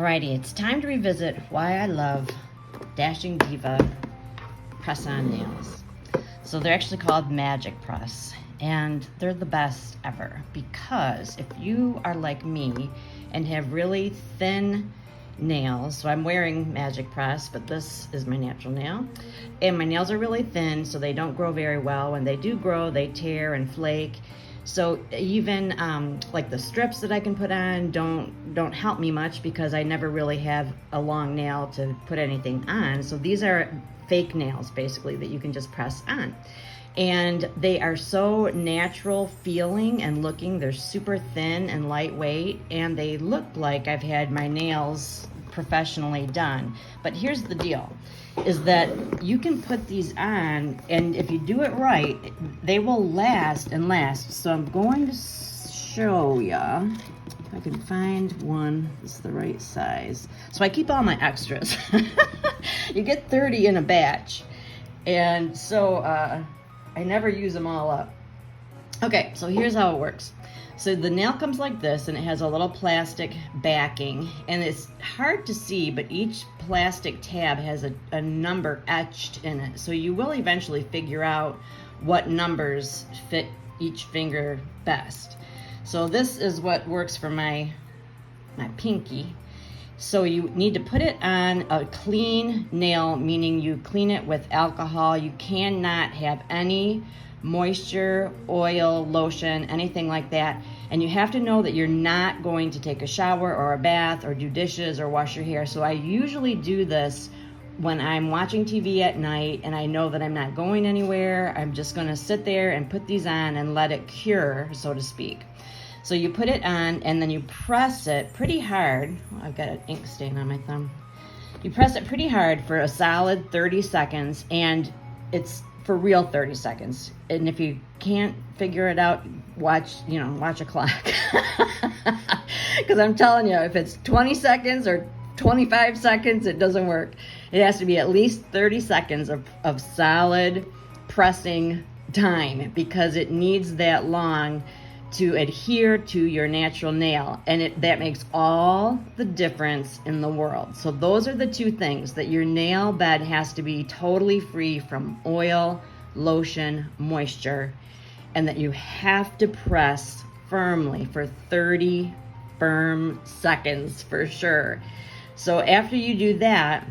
Alrighty, it's time to revisit why I love Dashing Diva press-on nails. So they're actually called Magic Press, and they're the best ever because if you are like me and have really thin nails, so I'm wearing Magic Press, but this is my natural nail, and my nails are really thin, so they don't grow very well. When they do grow, they tear and flake. So even like the strips that I can put on don't help me much because I never really have a long nail to put anything on. So these are fake nails basically that you can just press on. And they are so natural feeling and looking. They're super thin and lightweight, and they look like I've had my nails professionally done. But here's the deal, is that you can put these on, and if you do it right, they will last and last. So I'm going to show ya if I can find one that's the right size. So I keep all my extras. You get 30 in a batch, and so I never use them all up. Okay, so here's how it works. So the nail comes like this, and it has a little plastic backing, and it's hard to see, but each plastic tab has a number etched in it. So you will eventually figure out what numbers fit each finger best. So this is what works for my pinky. So you need to put it on a clean nail, meaning you clean it with alcohol. You cannot have any moisture, oil, lotion, anything like that. And you have to know that you're not going to take a shower or a bath or do dishes or wash your hair. So I usually do this when I'm watching TV at night and I know that I'm not going anywhere. I'm just gonna sit there and put these on and let it cure, so to speak. So you put it on and then you press it pretty hard. Oh, I've got an ink stain on my thumb. You press it pretty hard for a solid 30 seconds, and it's for real 30 seconds. And if you can't figure it out, watch a clock. Because I'm telling you, if it's 20 seconds or 25 seconds, it doesn't work. It has to be at least 30 seconds of solid pressing time, because it needs that long to adhere to your natural nail, and that makes all the difference in the world. So those are the two things: that your nail bed has to be totally free from oil, lotion, moisture, and that you have to press firmly for 30 firm seconds for sure. So after you do that,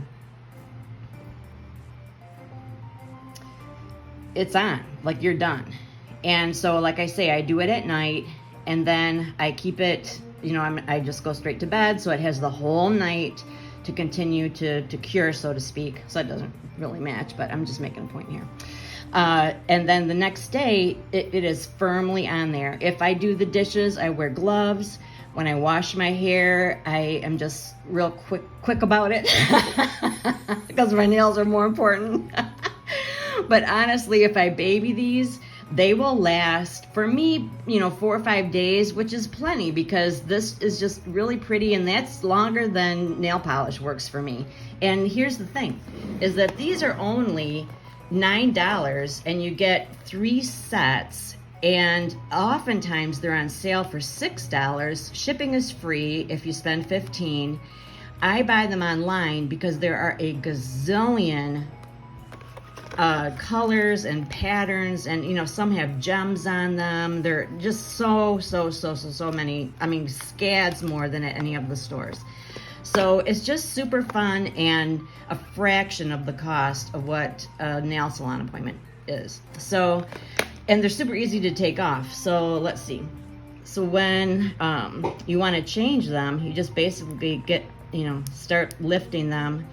it's on, like you're done. And so, like I say, I do it at night, and then I keep it, I just go straight to bed, so it has the whole night to continue to cure, so to speak. So it doesn't really match, but I'm just making a point here. And then the next day, it is firmly on there. If I do the dishes, I wear gloves. When I wash my hair, I am just real quick about it because my nails are more important. But honestly, if I baby these, they will last, for me, 4 or 5 days, which is plenty, because this is just really pretty, and that's longer than nail polish works for me. And here's the thing, is that these are only $9, and you get 3 sets, and oftentimes they're on sale for $6. Shipping is free if you spend $15. I buy them online because there are a gazillion colors and patterns, and some have gems on them. They're just so many. I mean, scads more than at any of the stores. So it's just super fun and a fraction of the cost of what a nail salon appointment is. So, and they're super easy to take off. So let's see. So when you want to change them, you just basically start lifting them,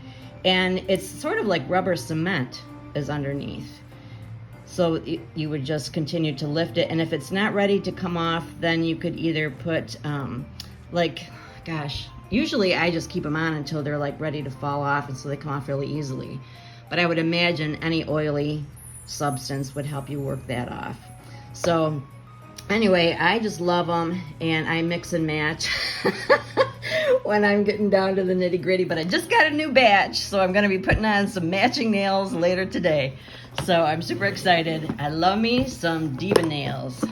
and it's sort of like rubber cement is underneath. So you would just continue to lift it, and if it's not ready to come off, then you could either put usually I just keep them on until they're like ready to fall off, and so they come off really easily. But I would imagine any oily substance would help you work that off. So anyway, I just love them, and I mix and match when I'm getting down to the nitty gritty. But I just got a new batch, so I'm going to be putting on some matching nails later today. So I'm super excited. I love me some Diva nails.